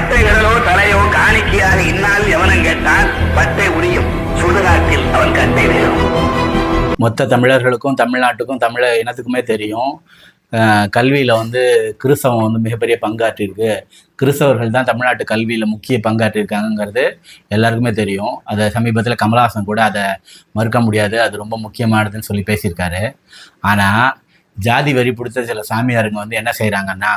கட்டை விரலோ தலையோ காணிக்கையாக இந்நாள் எவனும் கேட்டால் பட்டை உரியும் சுடுகாட்டில் அவன் கட்டை விழும். மொத்த தமிழர்களுக்கும் தமிழ்நாட்டுக்கும் தமிழ இனத்துக்குமே தெரியும், கல்வியில் கிறிஸ்தவம் மிகப்பெரிய பங்காற்றிருக்கு. கிறிஸ்தவர்கள் தான் தமிழ்நாட்டு கல்வியில் முக்கிய பங்காற்றிருக்காங்கிறது எல்லாருக்குமே தெரியும். அதை சமீபத்தில் கமலஹாசன் கூட அதை மறுக்க முடியாது, அது ரொம்ப முக்கியமானதுன்னு சொல்லி பேசியிருக்காரு. ஆனால் ஜாதி வரி பிடிச்ச சில சாமியாருங்க என்ன செய்கிறாங்கன்னா,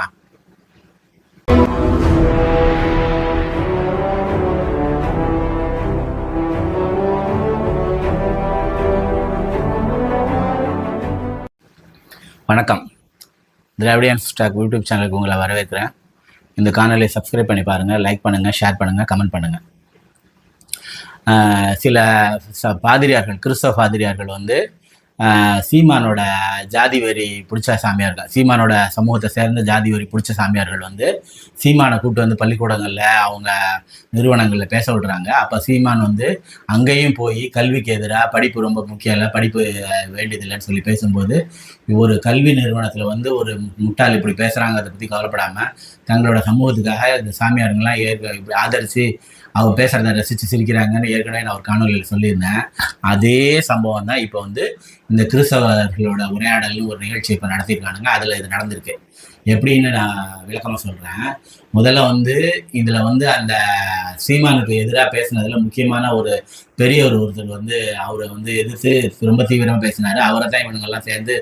வணக்கம், திராவிடியன்ஸ் டாக் யூடியூப் சேனலுக்கு உங்களை வரவேற்கிறேன். இந்த காணொலியை சப்ஸ்கிரைப் பண்ணி பாருங்கள், லைக் பண்ணுங்கள், ஷேர் பண்ணுங்கள், கமெண்ட் பண்ணுங்கள். சில பாதிரியார்கள், கிறிஸ்தவ பாதிரியார்கள் சீமானோட ஜாதி வரி பிடிச்ச சாமியார்கள், சீமானோட சமூகத்தை சேர்ந்த ஜாதி வரி பிடிச்ச சாமியார்கள் சீமானை கூப்பிட்டு பள்ளிக்கூடங்களில் அவங்க நிறுவனங்களில் பேச விடுறாங்க. அப்போ சீமான் அங்கேயும் போய் கல்விக்கு எதிராக படிப்பு ரொம்ப முக்கியம் இல்லை, படிப்பு வேண்டியதில்லைன்னு சொல்லி பேசும்போது, ஒரு கல்வி நிறுவனத்தில் ஒரு முட்டாள் இப்படி பேசுகிறாங்க, அதை பற்றி கவலைப்படாமல் தங்களோட சமூகத்துக்காக இந்த சாமியாருங்கெல்லாம் இப்படி ஆதரித்து அவங்க பேசுகிறத ரசித்து சிரிக்கிறாங்கன்னு ஏற்கனவே நான் ஒரு காணொலியில் சொல்லியிருந்தேன். அதே சம்பவம் தான் இப்போ இந்த கிறிஸ்தவர்களோட உரையாடல்னு ஒரு நிகழ்ச்சி இப்போ நடத்தியிருக்கானுங்க. அதில் இது நடந்திருக்கு. எப்படின்னு நான் விளக்கமாக சொல்கிறேன். முதல்ல இதில் அந்த சீமானுக்கு எதிராக பேசினதில் முக்கியமான ஒரு பெரியவர் ஒருத்தர் அவரை எதிர்த்து ரொம்ப தீவிரமாக பேசினார். அவரை தான் இவனுங்கெல்லாம் சேர்ந்து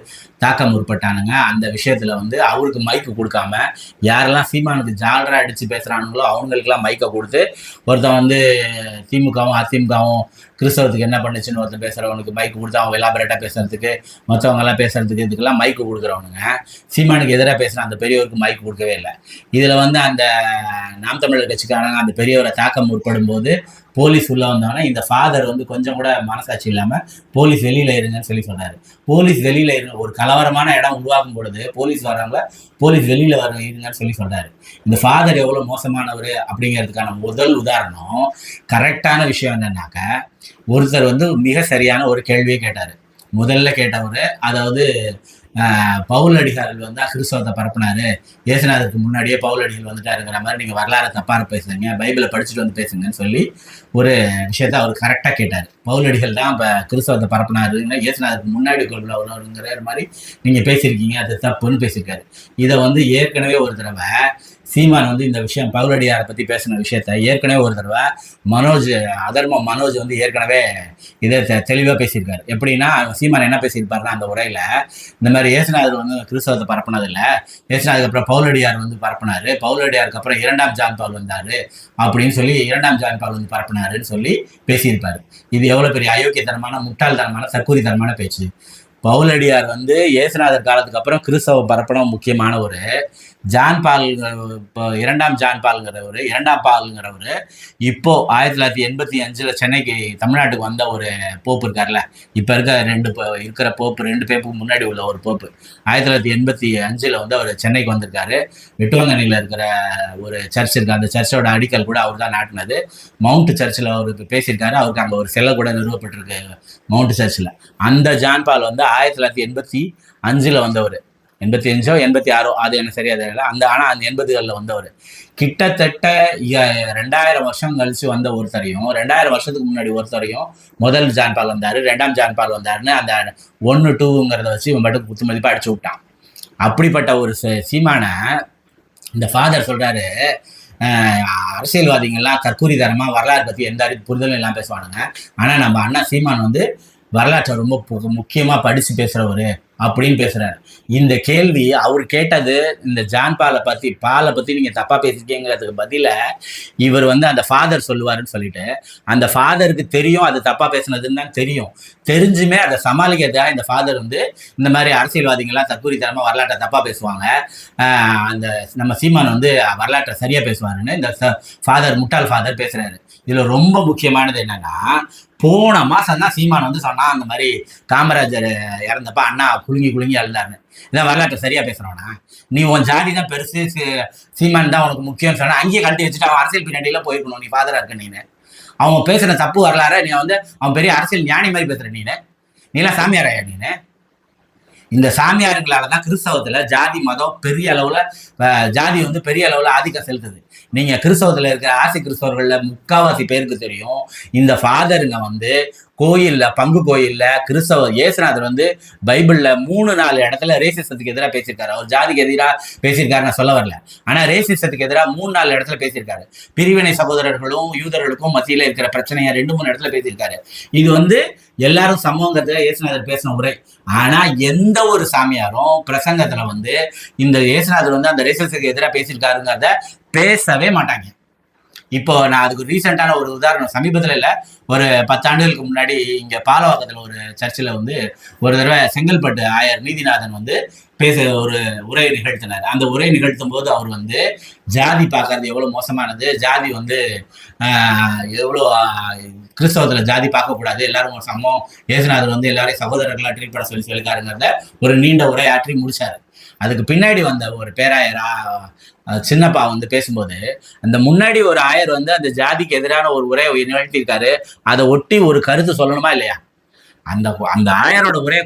தாக்க முற்பட்டானுங்க. அந்த விஷயத்தில் அவருக்கு மைக்கு கொடுக்காம யாரெல்லாம் சீமானுக்கு ஜாலராக அடித்து பேசுகிறானுங்களோ அவங்களுக்கெல்லாம் மைக்கை கொடுத்து, ஒருத்தன் திமுகவும் அதிமுகவும் கிறிஸ்தவத்துக்கு என்ன பண்ணுச்சுன்னு ஒருத்தன் பேசுகிறவனுக்கு மைக்கு கொடுத்து அவன் எலாபரேட்டாக பேசுகிறதுக்கு, மற்றவங்கெல்லாம் பேசுகிறதுக்கு, இதுக்கெல்லாம் மைக்கு கொடுக்குறவனுங்க சீமானுக்கு எதிராக பேசுகிற அந்த பெரியவருக்கு மைக்கு கொடுக்கவே இல்லை. இதில் அந்த நாம் தமிழர் கட்சிக்காரங்க அந்த பெரியவரை தாக்க முற்படும் போது போலீஸ் உள்ள வந்தோன்னா இந்த ஃபாதர் கொஞ்சம் கூட மனசாட்சி இல்லாமல் போலீஸ் வெளியில் இருங்கன்னு சொல்லி சொன்னார். போலீஸ் வெளியில் இருங்க, ஒரு கலவரமான இடம் உருவாக்கும் பொழுது போலீஸ் வர்றவங்க போலீஸ் வெளியில் இருங்கன்னு சொல்லி சொல்கிறாரு. இந்த ஃபாதர் எவ்வளோ மோசமானவர் அப்படிங்கிறதுக்கான முதல் உதாரணம், கரெக்டான விஷயம் என்னன்னாக்க, ஒருத்தர் மிக சரியான ஒரு கேள்வியை கேட்டார். முதல்ல கேட்டவர், அதாவது பவுல் அடிகாரர்கள் கிறிஸ்தவத்தை பரப்புனாரு, இயேசுநாதருக்கு முன்னாடியே பவுல் அடிகள் வந்துட்டாருங்கிற மாதிரி நீங்கள் வரலாறு தப்பாக பேசுறீங்க, பைபிளை படிச்சுட்டு பேசுங்கன்னு சொல்லி ஒரு விஷயத்த அவர் கரெக்டாக கேட்டார். பவுல் அடிகள் தான் இப்போ கிறிஸ்தவத்தை பரப்புனாருங்க, இயேசுநாதருக்கு முன்னாடி கொள்ளுங்கிற மாதிரி நீங்கள் பேசியிருக்கீங்க, அது தப்புன்னு பேசியிருக்காரு. இதை ஏற்கனவே ஒரு தடவை சீமான் இந்த விஷயம் பவுலடியாரை பற்றி பேசின விஷயத்த ஏற்கனவே ஒரு தடவை மனோஜ் ஏற்கனவே இதை தெளிவாக பேசியிருக்காரு. எப்படின்னா, சீமான் என்ன பேசியிருப்பாருன்னா, அந்த உரையில் இந்த மாதிரி இயேசுநாதர் கிறிஸ்தவத்தை பரப்புனதில்லை, இயேசுநாதருக்கு அப்புறம் பவுலடியார் பரப்புனாரு, பவுலடியாருக்கு அப்புறம் 2ஆம் ஜான் பால் வந்தார் அப்படின்னு சொல்லி 2ஆம் ஜான் பால் பரப்புனாருன்னு சொல்லி பேசியிருப்பாரு. இது எவ்வளோ பெரிய அயோக்கியத்தனமான, முட்டாள்தனமான, சர்க்குரித்தனமான பேச்சு. பவுலடியார் இயேசுநாதர் காலத்துக்கு அப்புறம் கிறிஸ்தவ பரப்பணும் முக்கியமான ஒரு ஜான் பால், இப்போ 2ஆம் ஜான் பாலுங்கிறவர், 2ஆம் பாலுங்கிறவர் இப்போ 1985 சென்னைக்கு தமிழ்நாட்டுக்கு வந்த ஒரு போப்பு இருக்கார்ல, இப்போ இருக்கிற போப்பு, 2 பேப்புக்கு முன்னாடி உள்ள ஒரு போப்பு 1985 அவர் சென்னைக்கு வந்திருக்காரு. வெட்டுவங்கனியில் இருக்கிற ஒரு சர்ச் இருக்கு, அந்த சர்ச்சோட அடிக்கல் கூட அவர் தான் நாட்டினது. மவுண்ட் சர்ச்சில் அவருக்கு பேசியிருக்காரு, அவருக்கு அங்கே ஒரு சிலை கூட நிறுவப்பட்டிருக்கு மவுண்ட் சர்ச்சில். அந்த ஜான் பால் 1985 வந்தவர், 85ஓ 86ஓ அது என்ன சரியா தெரியல, ஆனால் அந்த 80களில் வந்தவர். கிட்டத்தட்ட 2000 வருஷம் கழிச்சு வந்த ஒருத்தரையும், 2000 வருஷத்துக்கு முன்னாடி ஒருத்தரையும் முதல் ஜான் பால் வந்தார், 2ஆம் ஜான் பால் வந்தாருன்னு அந்த 1 2ங்கிறத வச்சு இவன் மட்டும் குத்து மதிப்பாக அடிச்சு விட்டான். அப்படிப்பட்ட ஒரு சீமான இந்த ஃபாதர் சொல்கிறாரு, அரசியல்வாதிகள்லாம் கற்கூரிதரமாக வரலாறு பற்றி எந்த புரிதலும் எல்லாம் பேசுவானுங்க, ஆனால் நம்ம அண்ணா சீமான் வரலாற்றை ரொம்ப முக்கியமாக படித்து பேசுகிறவர் அப்படின்னு பேசுகிறார். இந்த கேள்வி அவர் கேட்டது இந்த ஜான் பாலை பற்றி நீங்கள் தப்பாக பேசிருக்கீங்கிறதுக்கு பதில இவர் அந்த ஃபாதர் சொல்லுவாருன்னு சொல்லிட்டு, அந்த ஃபாதருக்கு தெரியும் அது தப்பாக பேசுனதுன்னு தான் தெரியும், தெரிஞ்சுமே அதை சமாளிக்கிறதுக்காக இந்த ஃபாதர் இந்த மாதிரி அரசியல்வாதிகள்லாம் தற்கூரித்தனமாக வரலாற்றை தப்பாக பேசுவாங்க, அந்த நம்ம சீமான் வரலாற்றை சரியாக பேசுவாருன்னு இந்த ஃபாதர், முட்டாள் ஃபாதர் பேசுகிறாரு. இதில் ரொம்ப முக்கியமானது என்னன்னா, போன மாதம் தான் சீமான் சொன்னா அந்த மாதிரி காமராஜர் இறந்தப்ப அண்ணா குலுங்கி அழுந்தாருன்னு. இதான் வரலாற்றை சரியாக பேசுகிறவனா? நீ உன் ஜாதி தான் பெருசு, சீமான் தான் உனக்கு முக்கியம்னு சொன்னால் அங்கேயே கட்டி வச்சுட்டு அவன் அரசியல் பின்னாடியில் போயிருக்கணும். நீ ஃபாதராக இருக்க நீனு, அவன் பேசுகிற தப்பு வரலாற நீ அவன் பெரிய அரசியல் ஞானி மாதிரி பேசுகிற நீலாம் சாமியாராயா நீனு? இந்த சாமியாருங்களாலதான் கிறிஸ்தவத்துல ஜாதி மதம் பெரிய அளவுல ஜாதி வந்து பெரிய அளவுல ஆதிக்கம் செலுத்துது. நீங்க கிறிஸ்தவத்துல இருக்கிற ஆசி கிறிஸ்தவர்கள்ல முக்காவாசி பேருக்கு தெரியும், இந்த ஃபாதருங்க வந்து கோயில்ல பங்கு கோயில்ல கிறிஸ்தவ இயேசுநாதர் வந்து பைபிள்ல 3-4 இடத்துல ரேசிசத்துக்கு எதிராக பேசியிருக்காரு. அவர் ஜாதிக்கு எதிராக பேசியிருக்காரு நான் சொல்ல வரல, ஆனா ரேசிசத்துக்கு எதிராக 3-4 இடத்துல பேசியிருக்காரு. பிரிவினை சகோதரர்களும் யூதர்களுக்கும் மத்தியில இருக்கிற பிரச்சனையை 2-3 இடத்துல பேசியிருக்காரு. இது வந்து எல்லாரும் சமூகத்துல இயேசுநாதர் பேசின உரை. ஆனா எந்த ஒரு சாமியாரும் பிரசங்கத்துல வந்து இந்த இயேசுநாதர் வந்து அந்த ரேசிசத்துக்கு எதிராக பேசியிருக்காருங்கிறத பேசவே மாட்டாங்க. இப்போ நான் அதுக்கு ரீசெண்டான ஒரு உதாரணம், சமீபத்தில் இல்லை, ஒரு 10 ஆண்டுகளுக்கு முன்னாடி இங்கே பாலவாக்கத்தில் ஒரு சர்ச்சில் வந்து ஒரு தடவை செங்கல்பட்டு ஆயர் நீதிநாதன் வந்து ஒரு உரை நிகழ்த்தினார். அந்த உரை நிகழ்த்தும் போது அவர் வந்து ஜாதி பார்க்கறது எவ்வளோ மோசமானது, ஜாதி வந்து எவ்வளோ கிறிஸ்தவத்தில் ஜாதி பார்க்கக்கூடாது, எல்லாரும் ஒரு சமம், இயேசுநாதர் வந்து எல்லாரையும் சகோதரர்களாக ட்ரீட் பண்ண சொல்லியிருக்காருங்கிறத ஒரு நீண்ட உரையாற்றி முடிச்சாரு. அதுக்கு பின்னாடி வந்த ஒரு பேராயரா சின்னப்பா வந்து பேசும்போது, அந்த முன்னாடி ஒரு ஆயர் வந்து அந்த ஜாதிக்கு எதிரான ஒரு உரையை நிகழ்த்தியிருக்காரு, அதை ஒட்டி ஒரு கருத்து சொல்லணுமா இல்லையா? அந்த ஆயரோட உரையை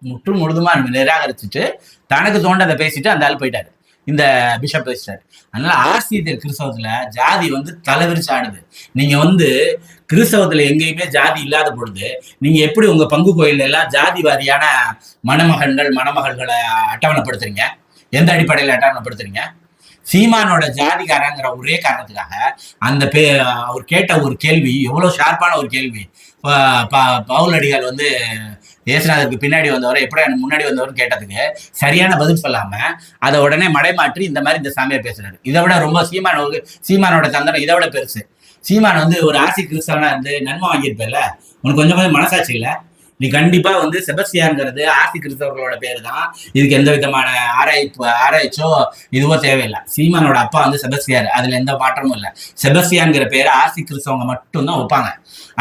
முற்றும் முழுதுமா நிராகரிச்சுட்டு தனக்கு தோண்டதை பேசிட்டு அந்த ஆள் போயிட்டாரு, இந்த பிஷப் பேசிட்டாரு. அதனால ஆசிரியர் கிறிஸ்தவத்துல ஜாதி வந்து தலைவிரிச்சு ஆடுது. நீங்க வந்து கிறிஸ்தவத்துல எங்கேயுமே ஜாதி இல்லாத பொழுது நீங்க எப்படி உங்க பங்கு கோயில் எல்லாம் ஜாதி வாரியான மணமகள்களை அட்டவணைப்படுத்துறீங்க? எந்த அடிப்படையில் அட்டவணைப்படுத்துறீங்க? சீமானோட ஜாதிகாரங்கிற ஒரே காரணத்துக்காக அந்த அவர் கேட்ட ஒரு கேள்வி எவ்வளவு ஷார்ப்பான ஒரு கேள்வி. பவுலடிகள் வந்து இயேசுநாதருக்கு பின்னாடி வந்தவரை எப்படி முன்னாடி வந்தவர் கேட்டதுக்கு சரியான பதில் சொல்லாம அதை உடனே மடைமாற்றி இந்த மாதிரி இந்த சாமியார் பேசுறாரு. இதை விட ரொம்ப சீமானோட தந்தனம் இதை விட பெருசு. சீமான் வந்து ஒரு ஆசி கிறிஸ்தவனா இருந்து நன்மை வாங்கியிருப்பேல, உனக்கு கொஞ்சம் மனசாட்சி இல்லை? நீ கண்டிப்பா வந்து செபஸ்தியான்ங்கிறது ஆசி கிறிஸ்தவர்களோட பேரு தான், இதுக்கு எந்த விதமான ஆராய்ச்சோ இதுவோ தேவையில்லை. சீமானோட அப்பா வந்து செபஸ்தியார், அதுல எந்த மாற்றமும் இல்லை. செபஸ்தியான்கிற பேரை ஆசி கிறிஸ்தவங்க மட்டும்தான் வைப்பாங்க.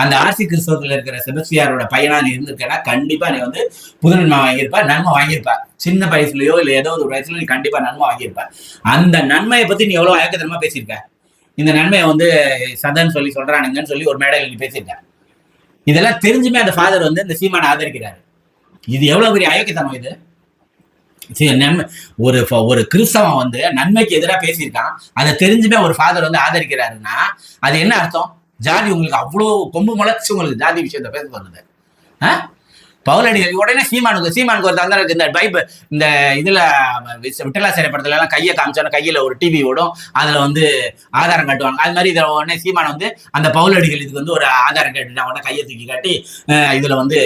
அந்த ஆசி கிறிஸ்தவத்துல இருக்கிற செபஸ்தியாரோட பையனா நீ இருந்திருக்கேன்னா கண்டிப்பா நீ வந்து புது நன்மை வாங்கியிருப்ப, நன்மை வாங்கியிருப்ப. சின்ன வயசுலயோ இல்லை ஏதோ ஒரு வயசுல நீ கண்டிப்பா நன்மை வாங்கியிருப்ப. அந்த நன்மையை பத்தி நீ எவ்வளவு அயக்கத்தனமா பேசியிருக்க. இந்த நன்மையை வந்து சதன் சொல்றானுங்கன்னு சொல்லி ஒரு மேடையில் நீ பேசியிருக்க. இதெல்லாம் தெரிஞ்சுமே அந்த ஃபாதர் வந்து இந்த சீமானை ஆதரிக்கிறாரு. இது எவ்வளவு பெரிய அயோக்கியத்தனம் இது! ஒரு கிறிஸ்தவன் வந்து நன்மைக்கு எதிராக பேசியிருக்கான், அதை தெரிஞ்சுமே ஒரு ஃபாதர் வந்து ஆதரிக்கிறாருன்னா அது என்ன அர்த்தம்? ஜாதி உங்களுக்கு அவ்வளோ கொம்பு முளைச்சு உங்களுக்கு ஜாதி விஷயத்த பேச சொல்லுது. பவுலடிகள் உடனே சீமானுக்கு ஒரு தந்தம் இருக்கு. இந்த பைபிள் இந்த இதுல விட்டலா சிறை படத்துல எல்லாம் கையை காமிச்சோன்னா கையில ஒரு டிவி ஓடும், அதுல வந்து ஆதாரம் காட்டுவாங்க. அது மாதிரி இதில் உடனே சீமான் வந்து அந்த பவுலடிகள் இதுக்கு வந்து ஒரு ஆதாரம் கேட்டுட்டு உடனே கையை தூக்கி காட்டி இதுல வந்து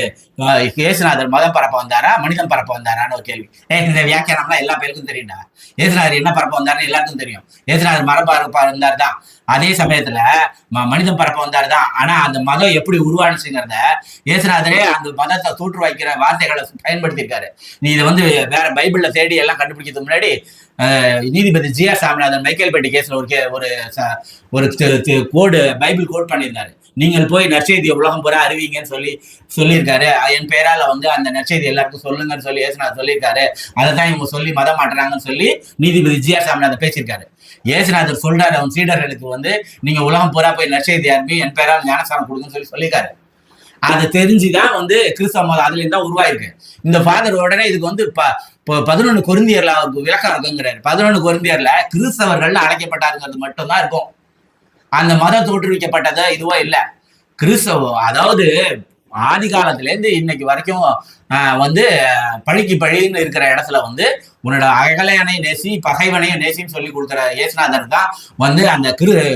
இயேசுநாதர் மதம் பரப்ப வந்தாரா மனிதம் பரப்ப வந்தாரான்னு ஒரு கேள்வி. இந்த வியாக்கியானம்லாம் எல்லா பேருக்கும் தெரியும்டா. இயேசுநாதர் என்ன பரப்ப வந்தாருன்னு எல்லாருக்கும் தெரியும். இயேசுநாதர் மரம் பரப்ப இருந்தார் தான், அதே சமயத்துல மனிதம் பரப்ப வந்தார் தான். ஆனா அந்த மதம் எப்படி உருவானுச்சுங்கிறத இயேசுநாதரே அந்த மதத்தை தூற்று வைக்கிற வார்த்தைகளை பயன்படுத்தியிருக்காரு. நீ இதை வந்து வேற பைபிள்ல தேடி எல்லாம் கண்டுபிடிக்கிறதுக்கு முன்னாடி நீதிபதி ஜிஆ சாமிநாதன் மைக்கேல்பேட்டை கேஸ்ல ஒரு கோடு பைபிள் கோட் பண்ணியிருந்தாரு. நீங்கள் போய் நற்செய்தியை உலகம் பூரா அறிவிங்கன்னு சொல்லியிருக்காரு. என் பேரால வந்து அந்த நற்செய்தி எல்லாருக்கும் சொல்லுங்கன்னு சொல்லி இயேசுநாதர் சொல்லியிருக்காரு. அதை தான் இவங்க சொல்லி மதம் மாட்டுறாங்கன்னு சொல்லி நீதிபதி ஜிஆர் சாமிநாதன் பேசியிருக்காரு. இயேசுநாதர் சொல்றாரு அவன் சீடர்களுக்கு வந்து நீங்க உலகம் பூரா போய் நற்செய்தி அறிவி என் பேரால் ஞானஸ்தானம் கொடுங்கன்னு சொல்லியிருக்காரு. அதை தெரிஞ்சுதான் வந்து கிறிஸ்தவ மதம் அதுல இருந்தா உருவாயிருக்கு. இந்த ஃபாதர் உடனே இதுக்கு வந்து 11 கொரிந்தியர்ல அவருக்கு விளக்கம் இருக்குங்கிறாரு. 11 கொரிந்தியர்ல கிறிஸ்தவர்கள் அழைக்கப்பட்டாருங்கிறது மட்டும்தான் இருக்கும். அந்த மதம் தோற்றுவிக்கப்பட்டது இதுவோ இல்லை. கிறிஸ்தவ அதாவது ஆதி காலத்துல இருந்து இன்னைக்கு வரைக்கும் வந்து பழிக்கு பழின்னு இருக்கிற இடத்துல வந்து உன்னோட அகலையனை நேசி பகைவனையும் நேசின்னு சொல்லி கொடுக்குற இயேசுநாதர் தான் வந்து அந்த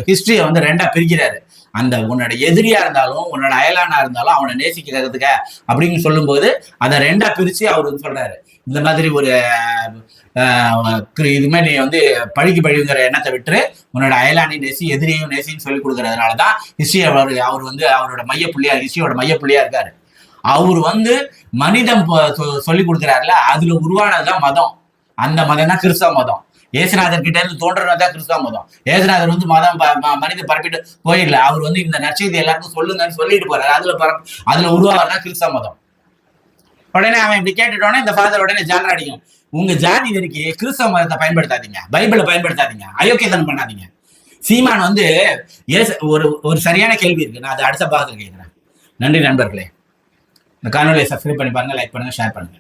ஹிஸ்டரியை வந்து 2ஆ பிரிக்கிறாரு. அந்த உன்னோட எதிரியா இருந்தாலும் உன்னோட அயலானா இருந்தாலும் அவனை நேசிக்கிறதுக்க அப்படின்னு சொல்லும்போது அதை 2ஆ பிரிச்சு அவர் வந்து சொல்றாரு. இந்த மாதிரி ஒரு இதுமே நீ வந்து பழிக்கு பழிங்கிற எண்ணத்தை விட்டு உன்னோட அயலானி நேசி எதிரியும் நேசின்னு சொல்லி கொடுக்கறதுனாலதான் ஹிஸ்டரி அவர் வந்து அவரோட மையப்புள்ளியா ஹிஸ்டரியோட மையப்புள்ளியா இருக்காரு. அவர் வந்து மனிதம் சொல்லி கொடுக்குறாருல, அதுல உருவானதுதான் மதம். அந்த மதம் தான் கிறிஸ்தவ மதம். இயேசுநாதர் கிட்ட இருந்து தோன்றதான் கிறிஸ்தவ மதம். இயேசுநாதர் வந்து மனித பரப்பிட்டு போயிடல, அவர் வந்து இந்த நற்செய்தி எல்லாருக்கும் சொல்லுங்கன்னு சொல்லிட்டு போறாரு. அதுல உருவாகிறதா கிறிஸ்தவ மதம். உடனே அவன் இப்படி கேட்டுட்டோன்னே இந்த ஃபாதர் உடனே ஜாலரா அடிக்கும். உங்க ஜாதி வெறிக்கு கிறிஸ்தவ மதத்தை பயன்படுத்தாதீங்க, பைபிளை பயன்படுத்தாதீங்க, அயோக்கியத்தனம் பண்ணாதீங்க. சீமான் வந்து ஒரு சரியான கேள்வி இருக்கு, நான் அதை அடுத்த பாகத்தில் கேட்கிறேன். நன்றி நண்பர்களே. இந்த காணொலியை சப்ஸ்கிரைப் பண்ணி பாருங்க, லைக் பண்ணுங்க, ஷேர் பண்ணுங்க.